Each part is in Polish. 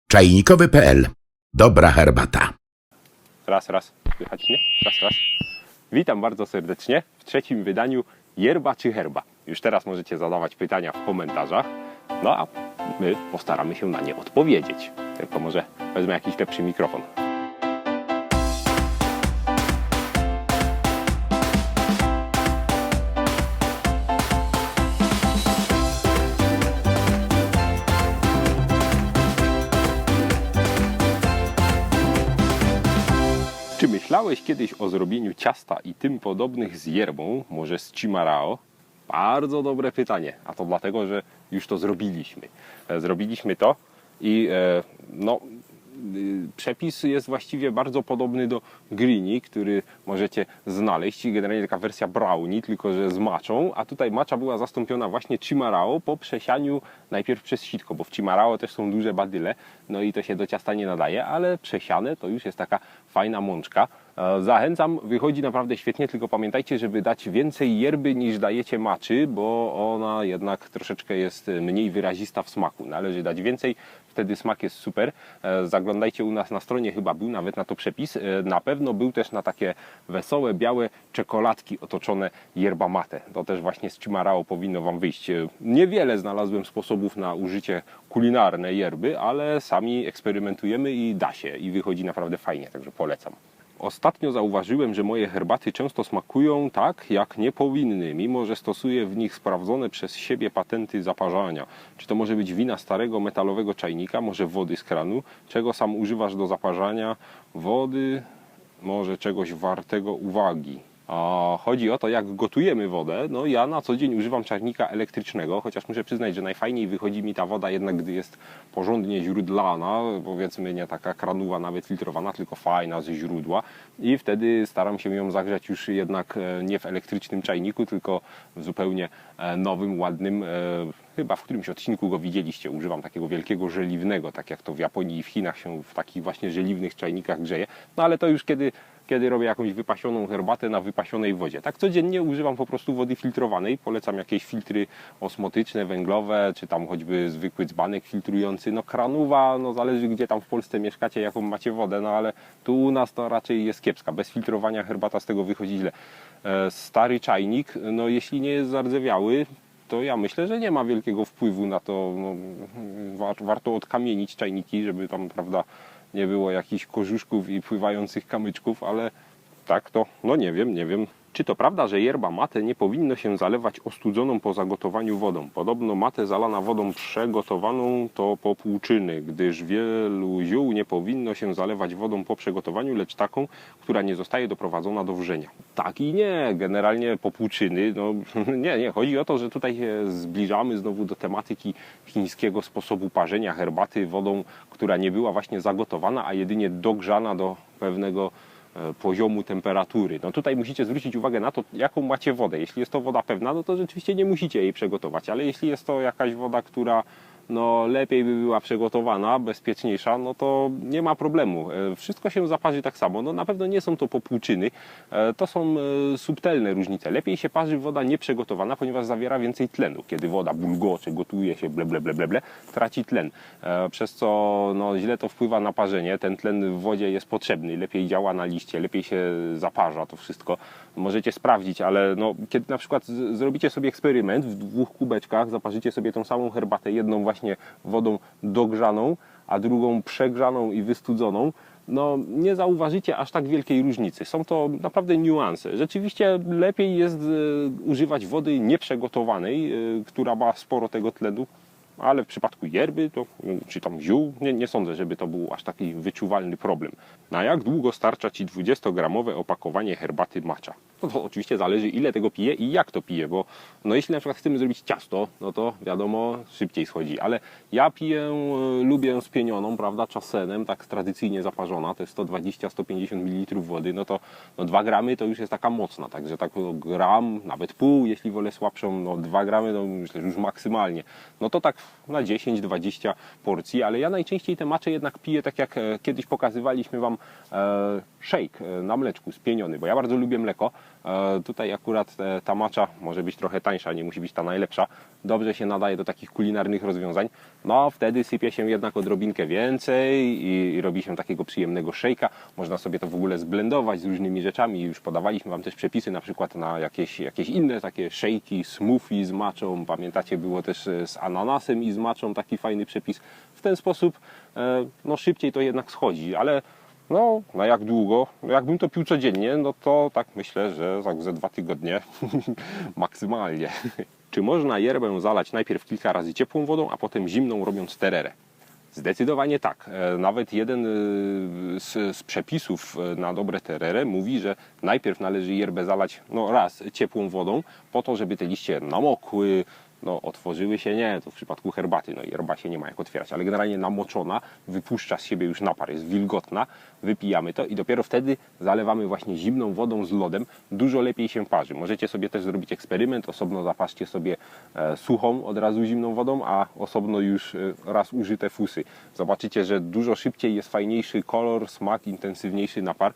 Czajnikowy.pl. Dobra herbata. Raz, słychać mnie? Raz. Witam bardzo serdecznie w trzecim wydaniu Yerba czy Herba. Już teraz możecie zadawać pytania w komentarzach, no a my postaramy się na nie odpowiedzieć. Tylko może wezmę jakiś lepszy mikrofon. Czy myślałeś kiedyś o zrobieniu ciasta i tym podobnych z yerbą, może z Chimarrão? Bardzo dobre pytanie, a to dlatego, że już to zrobiliśmy. Zrobiliśmy to i przepis jest właściwie bardzo podobny do greenie, który możecie znaleźć. Generalnie taka wersja brownie, tylko że z matchą, a tutaj matcha była zastąpiona właśnie Chimarrão po przesianiu najpierw przez sitko, bo w Chimarrão też są duże badyle, no i to się do ciasta nie nadaje, ale przesiane to już jest taka fajna mączka. Zachęcam, wychodzi naprawdę świetnie, tylko pamiętajcie, żeby dać więcej yerby niż dajecie matchy, bo ona jednak troszeczkę jest mniej wyrazista w smaku. Należy dać więcej, wtedy smak jest super. Zaglądajcie u nas na stronie, chyba był nawet na to przepis. Na pewno był też na takie wesołe, białe czekoladki otoczone yerba mate. To też właśnie z Chimarrão powinno Wam wyjść. Niewiele znalazłem sposobów na użycie kulinarne yerby, ale sami eksperymentujemy i da się i wychodzi naprawdę fajnie, także polecam. Ostatnio zauważyłem, że moje herbaty często smakują tak, jak nie powinny, mimo że stosuję w nich sprawdzone przez siebie patenty zaparzania. Czy to może być wina starego metalowego czajnika, może wody z kranu? Czego sam używasz do zaparzania? Wody, może czegoś wartego uwagi. A chodzi o to, jak gotujemy wodę. No ja na co dzień używam czajnika elektrycznego, chociaż muszę przyznać, że najfajniej wychodzi mi ta woda jednak, gdy jest porządnie źródlana, powiedzmy nie taka kranowa, nawet filtrowana, tylko fajna ze źródła i wtedy staram się ją zagrzać już jednak nie w elektrycznym czajniku, tylko w zupełnie nowym, ładnym, chyba w którymś odcinku go widzieliście, używam takiego wielkiego żeliwnego, tak jak to w Japonii i w Chinach się w takich właśnie żeliwnych czajnikach grzeje, no ale to już kiedy robię jakąś wypasioną herbatę na wypasionej wodzie. Tak codziennie używam po prostu wody filtrowanej. Polecam jakieś filtry osmotyczne, węglowe, czy tam choćby zwykły dzbanek filtrujący. No kranowa, no zależy gdzie tam w Polsce mieszkacie, jaką macie wodę, no ale tu u nas to raczej jest kiepska. Bez filtrowania herbata z tego wychodzi źle. Stary czajnik, no jeśli nie jest zardzewiały, to ja myślę, że nie ma wielkiego wpływu na to. No, warto odkamienić czajniki, żeby tam, prawda, nie było jakichś korzuszków i pływających kamyczków, ale tak to, no nie wiem. Czy to prawda, że yerba mate nie powinno się zalewać ostudzoną po zagotowaniu wodą? Podobno matę zalana wodą przegotowaną to popłuczyny, gdyż wielu ziół nie powinno się zalewać wodą po przegotowaniu, lecz taką, która nie zostaje doprowadzona do wrzenia. Tak i nie, generalnie popłuczyny, no nie, chodzi o to, że tutaj się zbliżamy znowu do tematyki chińskiego sposobu parzenia herbaty wodą, która nie była właśnie zagotowana, a jedynie dogrzana do pewnego poziomu temperatury. No tutaj musicie zwrócić uwagę na to, jaką macie wodę. Jeśli jest to woda pewna, no to rzeczywiście nie musicie jej przygotować, ale jeśli jest to jakaś woda, która no lepiej by była przygotowana, bezpieczniejsza, no to nie ma problemu. Wszystko się zaparzy tak samo. No na pewno nie są to popłuczyny, to są subtelne różnice. Lepiej się parzy woda nieprzygotowana, ponieważ zawiera więcej tlenu. Kiedy woda bulgocze, gotuje się, ble, traci tlen. Przez co no, źle to wpływa na parzenie. Ten tlen w wodzie jest potrzebny, lepiej działa na liście, lepiej się zaparza to wszystko. Możecie sprawdzić, ale no, kiedy na przykład zrobicie sobie eksperyment w 2 kubeczkach, zaparzycie sobie tą samą herbatę, jedną właśnie wodą dogrzaną, a drugą przegrzaną i wystudzoną, no nie zauważycie aż tak wielkiej różnicy. Są to naprawdę niuanse. Rzeczywiście lepiej jest używać wody nieprzegotowanej, która ma sporo tego tlenu, ale w przypadku yerby, to, czy tam ziół, nie sądzę, żeby to był aż taki wyczuwalny problem. Na jak długo starcza Ci 20-gramowe opakowanie herbaty matcha? No to oczywiście zależy, ile tego pije i jak to pije, bo no jeśli na przykład chcemy zrobić ciasto, no to wiadomo, szybciej schodzi, ale ja lubię spienioną, prawda, czasenem, tak tradycyjnie zaparzona, to jest 120-150 ml wody, no to 2 gramy to już jest taka mocna, także tak gram, nawet pół, jeśli wolę słabszą, no 2 gramy, no myślę, że już maksymalnie, no to tak na 10-20 porcji, ale ja najczęściej te matche jednak piję tak jak kiedyś pokazywaliśmy Wam shake na mleczku spieniony, bo ja bardzo lubię mleko, Tutaj akurat ta macza może być trochę tańsza, nie musi być ta najlepsza. Dobrze się nadaje do takich kulinarnych rozwiązań. No wtedy sypie się jednak odrobinkę więcej i robi się takiego przyjemnego szejka. Można sobie to w ogóle zblendować z różnymi rzeczami. Już podawaliśmy Wam też przepisy na przykład na jakieś inne takie szejki, smoothie z maczą. Pamiętacie, było też z ananasem i z maczą taki fajny przepis. W ten sposób no szybciej to jednak schodzi, ale no, na jak długo? No jakbym to pił codziennie, no to tak myślę, że tak ze 2 tygodnie maksymalnie. Czy można yerbę zalać najpierw kilka razy ciepłą wodą, a potem zimną, robiąc tererę? Zdecydowanie tak. Nawet jeden z przepisów na dobre terere mówi, że najpierw należy yerbę zalać raz ciepłą wodą, po to, żeby te liście namokły, otworzyły się, nie, to w przypadku herbaty, yerba się nie ma jak otwierać, ale generalnie namoczona, wypuszcza z siebie już napar, jest wilgotna, wypijamy to i dopiero wtedy zalewamy właśnie zimną wodą z lodem, dużo lepiej się parzy. Możecie sobie też zrobić eksperyment, osobno zaparzcie sobie suchą od razu zimną wodą, a osobno już raz użyte fusy. Zobaczycie, że dużo szybciej jest fajniejszy kolor, smak, intensywniejszy napar.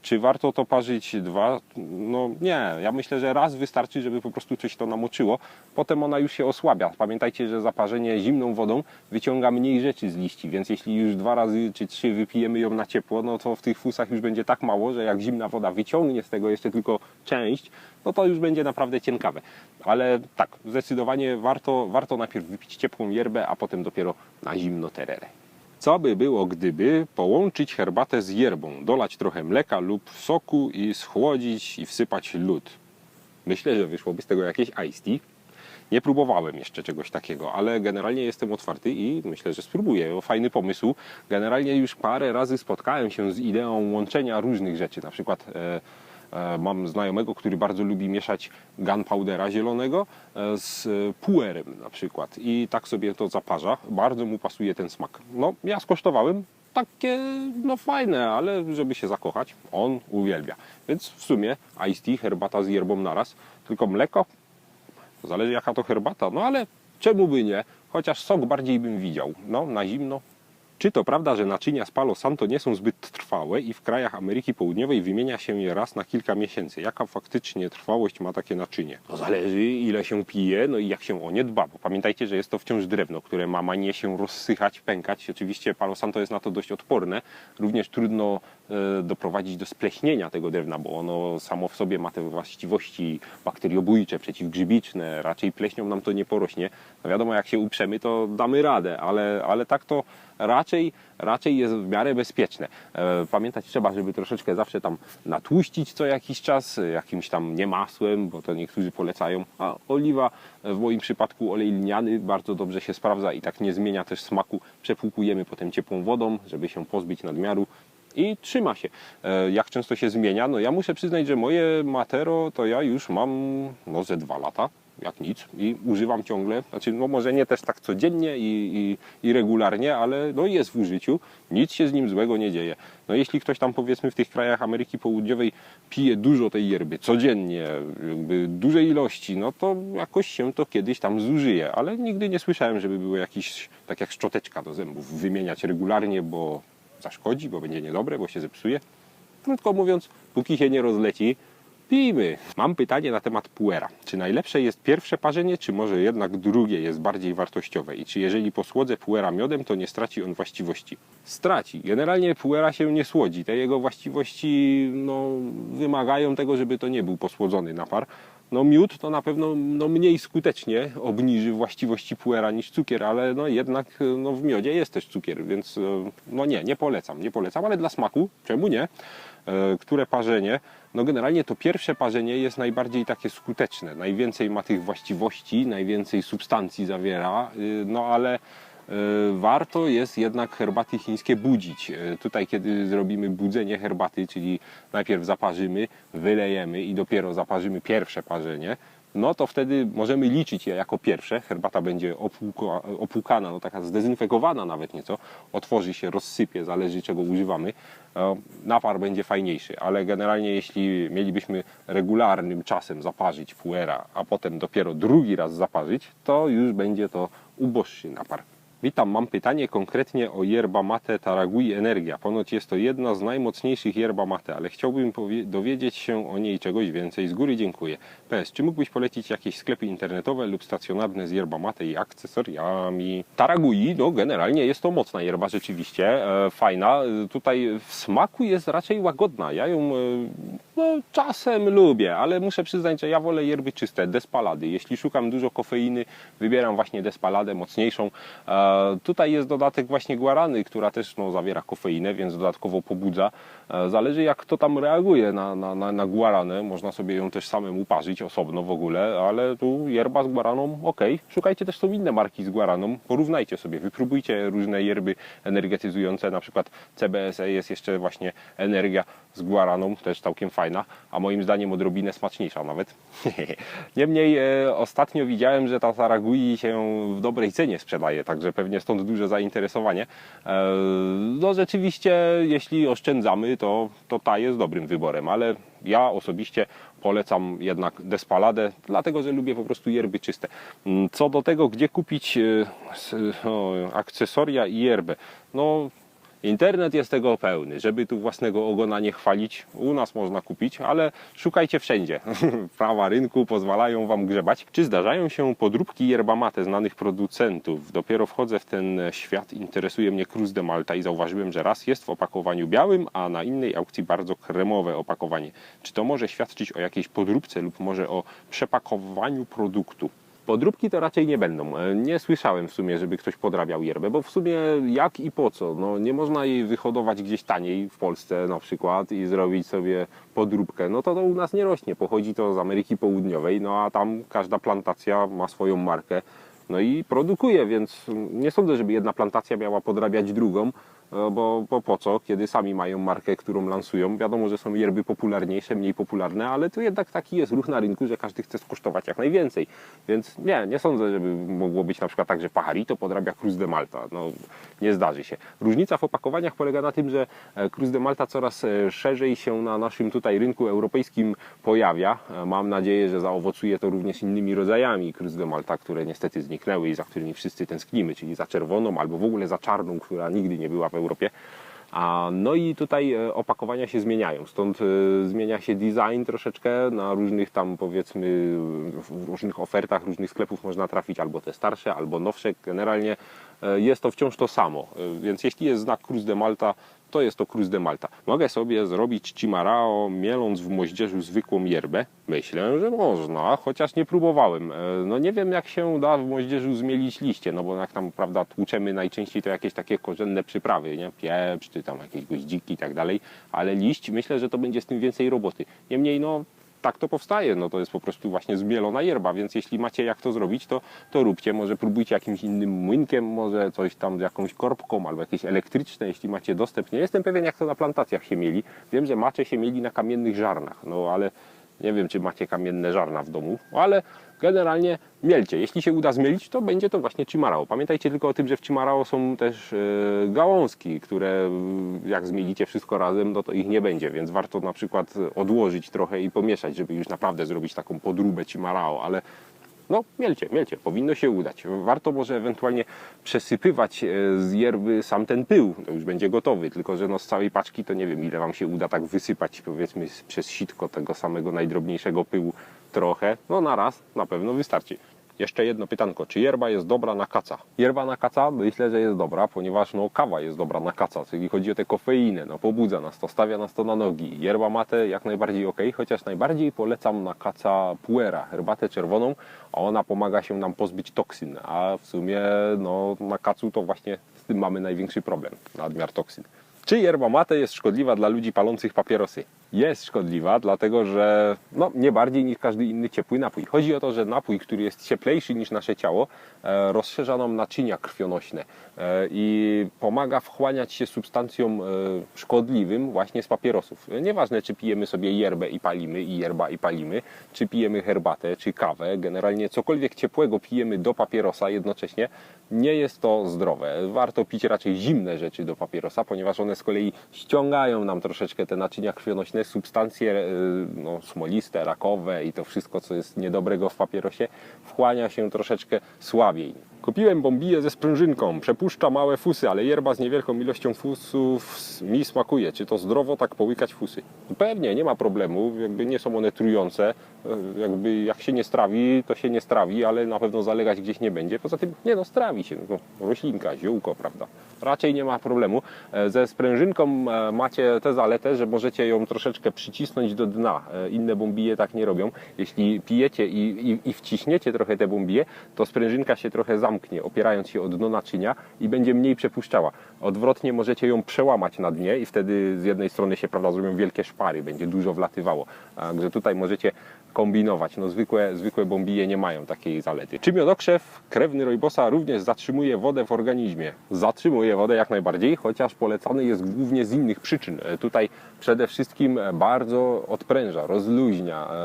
Czy warto to parzyć 2? No nie, ja myślę, że raz wystarczy, żeby po prostu coś to namoczyło. Potem ona już się osłabia. Pamiętajcie, że zaparzenie zimną wodą wyciąga mniej rzeczy z liści, więc jeśli już 2 razy czy 3 wypijemy ją na ciepło, no to w tych fusach już będzie tak mało, że jak zimna woda wyciągnie z tego jeszcze tylko część, no to już będzie naprawdę cienkawe. Ale tak, zdecydowanie warto najpierw wypić ciepłą yerbę, a potem dopiero na zimno tererę. Co by było, gdyby połączyć herbatę z yerbą, dolać trochę mleka lub soku i schłodzić i wsypać lód? Myślę, że wyszłoby z tego jakieś iced tea. Nie próbowałem jeszcze czegoś takiego, ale generalnie jestem otwarty i myślę, że spróbuję. Fajny pomysł. Generalnie już parę razy spotkałem się z ideą łączenia różnych rzeczy. Na przykład mam znajomego, który bardzo lubi mieszać gunpowdera zielonego z puerem na przykład i tak sobie to zaparza. Bardzo mu pasuje ten smak. No, ja skosztowałem. Takie, fajne, ale żeby się zakochać, on uwielbia. Więc w sumie iced tea, herbata z yerbą naraz. Tylko mleko, zależy jaka to herbata, ale czemu by nie? Chociaż sok bardziej bym widział. Na zimno. Czy to prawda, że naczynia z Palo Santo nie są zbyt trwałe i w krajach Ameryki Południowej wymienia się je raz na kilka miesięcy? Jaka faktycznie trwałość ma takie naczynie? To zależy, ile się pije, i jak się o nie dba, bo pamiętajcie, że jest to wciąż drewno, które ma manię się rozsychać, pękać. Oczywiście Palo Santo jest na to dość odporne. Również trudno doprowadzić do spleśnienia tego drewna, bo ono samo w sobie ma te właściwości bakteriobójcze, przeciwgrzybiczne. Raczej pleśnią nam to nie porośnie. Wiadomo, jak się uprzemy, to damy radę, ale tak to raczej jest w miarę bezpieczne. Pamiętać trzeba, żeby troszeczkę zawsze tam natłuścić co jakiś czas, jakimś tam nie masłem, bo to niektórzy polecają, a oliwa, w moim przypadku olej lniany, bardzo dobrze się sprawdza i tak nie zmienia też smaku. Przepłukujemy potem ciepłą wodą, żeby się pozbyć nadmiaru. I trzyma się. Jak często się zmienia? Ja muszę przyznać, że moje Matero to ja już mam ze 2 lata. Jak nic i używam ciągle, znaczy może nie też tak codziennie i regularnie, ale jest w użyciu, nic się z nim złego nie dzieje. Jeśli ktoś tam powiedzmy w tych krajach Ameryki Południowej pije dużo tej yerby codziennie, jakby dużej ilości, to jakoś się to kiedyś tam zużyje, ale nigdy nie słyszałem, żeby było jakiś, tak jak szczoteczka do zębów, wymieniać regularnie, bo zaszkodzi, bo będzie niedobre, bo się zepsuje. Krótko mówiąc, póki się nie rozleci, pijmy. Mam pytanie na temat puera. Czy najlepsze jest pierwsze parzenie, czy może jednak drugie jest bardziej wartościowe? I czy jeżeli posłodzę puera miodem, to nie straci on właściwości? Straci. Generalnie puera się nie słodzi. Te jego właściwości wymagają tego, żeby to nie był posłodzony napar. Miód to na pewno mniej skutecznie obniży właściwości puera niż cukier, ale jednak w miodzie jest też cukier, więc nie polecam, ale dla smaku, czemu nie? Które parzenie? Generalnie to pierwsze parzenie jest najbardziej takie skuteczne, najwięcej ma tych właściwości, najwięcej substancji zawiera, ale warto jest jednak herbaty chińskie budzić. Tutaj kiedy zrobimy budzenie herbaty, czyli najpierw zaparzymy, wylejemy i dopiero zaparzymy pierwsze parzenie, to wtedy możemy liczyć je jako pierwsze. Herbata będzie opłukana, taka zdezynfekowana nawet nieco, otworzy się, rozsypie, zależy czego używamy. Napar będzie fajniejszy, ale generalnie jeśli mielibyśmy regularnym czasem zaparzyć puera, a potem dopiero drugi raz zaparzyć, to już będzie to uboższy napar. Witam, mam pytanie konkretnie o yerba mate Taragui Energia. Ponoć jest to jedna z najmocniejszych yerba mate, ale chciałbym dowiedzieć się o niej czegoś więcej. Z góry dziękuję. PS, czy mógłbyś polecić jakieś sklepy internetowe lub stacjonarne z yerba mate i akcesoriami? Taragui, no generalnie jest to mocna yerba rzeczywiście, fajna. Tutaj w smaku jest raczej łagodna. Ja ją no, czasem lubię, ale muszę przyznać, że ja wolę yerby czyste, despalady. Jeśli szukam dużo kofeiny, wybieram właśnie despaladę mocniejszą. Tutaj jest dodatek właśnie guarany, która też no, zawiera kofeinę, więc dodatkowo pobudza. Zależy jak kto tam reaguje na guaranę. Można sobie ją też samemu parzyć osobno w ogóle, ale tu yerba z guaraną ok. Szukajcie też są inne marki z guaraną. Porównajcie sobie, wypróbujcie różne yerby energetyzujące, na przykład CBSE jest jeszcze właśnie energia z guaraną, też całkiem fajna, a moim zdaniem odrobinę smaczniejsza nawet. Niemniej ostatnio widziałem, że ta Taragui się w dobrej cenie sprzedaje, także pewnie stąd duże zainteresowanie. No rzeczywiście, jeśli oszczędzamy, to ta jest dobrym wyborem, ale ja osobiście polecam jednak despaladę, dlatego że lubię po prostu yerby czyste. Co do tego, gdzie kupić akcesoria i yerbę, no internet jest tego pełny, żeby tu własnego ogona nie chwalić. U nas można kupić, ale szukajcie wszędzie. Prawa rynku pozwalają Wam grzebać. Czy zdarzają się podróbki yerba mate znanych producentów? Dopiero wchodzę w ten świat, interesuje mnie Cruz de Malta i zauważyłem, że raz jest w opakowaniu białym, a na innej aukcji bardzo kremowe opakowanie. Czy to może świadczyć o jakiejś podróbce lub może o przepakowaniu produktu? Podróbki to raczej nie będą. Nie słyszałem w sumie, żeby ktoś podrabiał yerbę, bo w sumie jak i po co? No, nie można jej wyhodować gdzieś taniej w Polsce na przykład i zrobić sobie podróbkę. No to u nas nie rośnie. Pochodzi to z Ameryki Południowej, no a tam każda plantacja ma swoją markę. No i produkuje, więc nie sądzę, żeby jedna plantacja miała podrabiać drugą, bo po co, kiedy sami mają markę, którą lansują. Wiadomo, że są yerby popularniejsze, mniej popularne, ale to jednak taki jest ruch na rynku, że każdy chce skosztować jak najwięcej. Więc nie sądzę, żeby mogło być na przykład tak, że Pajarito podrabia Cruz de Malta. No, nie zdarzy się. Różnica w opakowaniach polega na tym, że Cruz de Malta coraz szerzej się na naszym tutaj rynku europejskim pojawia. Mam nadzieję, że zaowocuje to również innymi rodzajami Cruz de Malta, które niestety zniknęły i za którymi wszyscy tęsknimy, czyli za czerwoną albo w ogóle za czarną, która nigdy nie była w Europie. No i tutaj opakowania się zmieniają, stąd zmienia się design troszeczkę, na różnych tam powiedzmy, w różnych ofertach, różnych sklepów można trafić albo te starsze, albo nowsze. Generalnie jest to wciąż to samo, więc jeśli jest znak Cruz de Malta, to jest to Cruz de Malta. Mogę sobie zrobić Chimarao mieląc w moździerzu zwykłą yerbę? Myślę, że można, chociaż nie próbowałem. No nie wiem jak się da w moździerzu zmielić liście, no bo jak tam prawda tłuczemy najczęściej to jakieś takie korzenne przyprawy, nie? Pieprz czy tam jakieś goździki i tak dalej, ale liść myślę, że to będzie z tym więcej roboty. Niemniej no tak to powstaje, no to jest po prostu właśnie zmielona yerba, więc jeśli macie jak to zrobić, to róbcie, może próbujcie jakimś innym młynkiem, może coś tam z jakąś korbką albo jakieś elektryczne, jeśli macie dostęp. Nie jestem pewien jak to na plantacjach się mieli, wiem, że macze się mieli na kamiennych żarnach, no ale nie wiem czy macie kamienne żarna w domu, ale generalnie mielcie. Jeśli się uda zmielić, to będzie to właśnie Chimarao. Pamiętajcie tylko o tym, że w Chimarao są też gałązki, które jak zmielicie wszystko razem, no to ich nie będzie, więc warto na przykład odłożyć trochę i pomieszać, żeby już naprawdę zrobić taką podróbę Chimarao, ale no mielcie, powinno się udać. Warto może ewentualnie przesypywać z yerby sam ten pył, to już będzie gotowy, tylko że no z całej paczki to nie wiem ile Wam się uda tak wysypać powiedzmy przez sitko tego samego najdrobniejszego pyłu trochę, no na raz na pewno wystarczy. Jeszcze jedno pytanko, czy yerba jest dobra na kaca? Yerba na kaca myślę, że jest dobra, ponieważ no, kawa jest dobra na kaca, czyli chodzi o tę kofeinę, no, pobudza nas to, stawia nas to na nogi. Yerba mate jak najbardziej ok, chociaż najbardziej polecam na kaca puera, herbatę czerwoną, a ona pomaga się nam pozbyć toksyn, a w sumie no, na kacu to właśnie z tym mamy największy problem, nadmiar toksyn. Czy yerba mate jest szkodliwa dla ludzi palących papierosy? Jest szkodliwa, dlatego że no, nie bardziej niż każdy inny ciepły napój. Chodzi o to, że napój, który jest cieplejszy niż nasze ciało, rozszerza nam naczynia krwionośne i pomaga wchłaniać się substancjom szkodliwym właśnie z papierosów. Nieważne, czy pijemy sobie yerbę i palimy, i yerba i palimy, czy pijemy herbatę, czy kawę, generalnie cokolwiek ciepłego pijemy do papierosa jednocześnie, nie jest to zdrowe. Warto pić raczej zimne rzeczy do papierosa, ponieważ one z kolei ściągają nam troszeczkę te naczynia krwionośne, substancje no, smoliste, rakowe i to wszystko, co jest niedobrego w papierosie, wchłania się troszeczkę słabiej. Kupiłem bombiję ze sprężynką, przepuszcza małe fusy, ale yerba z niewielką ilością fusów mi smakuje. Czy to zdrowo tak połykać fusy? Pewnie, nie ma problemu, jakby nie są one trujące, jakby jak się nie strawi, to się nie strawi, ale na pewno zalegać gdzieś nie będzie. Poza tym, nie no, strawi się, no, roślinka, ziółko, prawda? Raczej nie ma problemu. Ze sprężynką macie tę zaletę, że możecie ją troszeczkę przycisnąć do dna. Inne bombije tak nie robią. Jeśli pijecie i wciśniecie trochę tę bombiję, to sprężynka się trochę zamknie, opierając się o dno naczynia i będzie mniej przepuszczała. Odwrotnie możecie ją przełamać na dnie i wtedy z jednej strony się, prawda, zrobią wielkie szpary, będzie dużo wlatywało. Także tutaj możecie kombinować. No, zwykłe bombije nie mają takiej zalety. Czy miodokrzew krewny rojbosa również zatrzymuje wodę w organizmie? Zatrzymuje wodę jak najbardziej, chociaż polecany jest głównie z innych przyczyn. Tutaj przede wszystkim bardzo odpręża,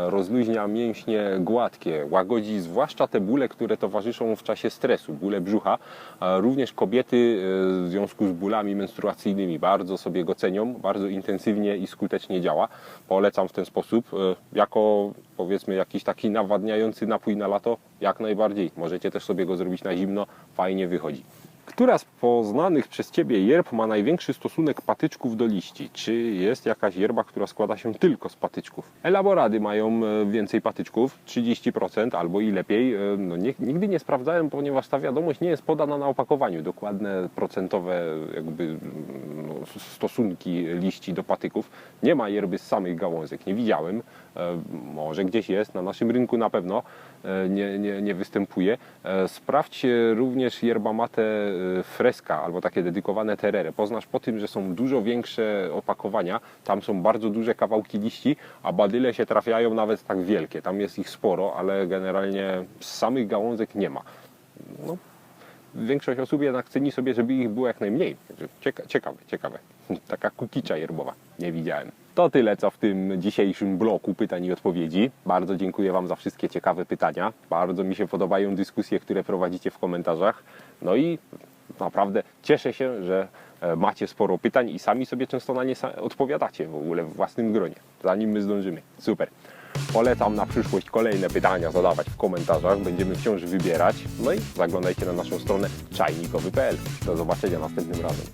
rozluźnia mięśnie gładkie, łagodzi zwłaszcza te bóle, które towarzyszą w czasie stresu, bóle brzucha. Również kobiety w związku z bólami menstruacyjnymi bardzo sobie go cenią, bardzo intensywnie i skutecznie działa. Polecam w ten sposób, jako powiedzmy jakiś taki nawadniający napój na lato, jak najbardziej. Możecie też sobie go zrobić na zimno, fajnie wychodzi. Która z poznanych przez Ciebie yerb ma największy stosunek patyczków do liści? Czy jest jakaś yerba, która składa się tylko z patyczków? Elaborady mają więcej patyczków, 30% albo i lepiej. No, nigdy nie sprawdzałem, ponieważ ta wiadomość nie jest podana na opakowaniu. Dokładne procentowe jakby stosunki liści do patyków. Nie ma yerby z samych gałązek, nie widziałem. Może gdzieś jest, na naszym rynku na pewno nie występuje. Sprawdźcie również yerba mate fresca albo takie dedykowane terere. Poznasz po tym, że są dużo większe opakowania, tam są bardzo duże kawałki liści, a badyle się trafiają nawet tak wielkie. Tam jest ich sporo, ale generalnie z samych gałązek nie ma. No, większość osób jednak ceni sobie, żeby ich było jak najmniej. Ciekawe. Taka kukicza yerbowa. Nie widziałem. To tyle, co w tym dzisiejszym bloku pytań i odpowiedzi. Bardzo dziękuję Wam za wszystkie ciekawe pytania. Bardzo mi się podobają dyskusje, które prowadzicie w komentarzach. No i naprawdę cieszę się, że macie sporo pytań i sami sobie często na nie odpowiadacie w ogóle w własnym gronie, zanim my zdążymy. Super. Polecam na przyszłość kolejne pytania zadawać w komentarzach. Będziemy wciąż wybierać. No i zaglądajcie na naszą stronę czajnikowy.pl. Do zobaczenia następnym razem.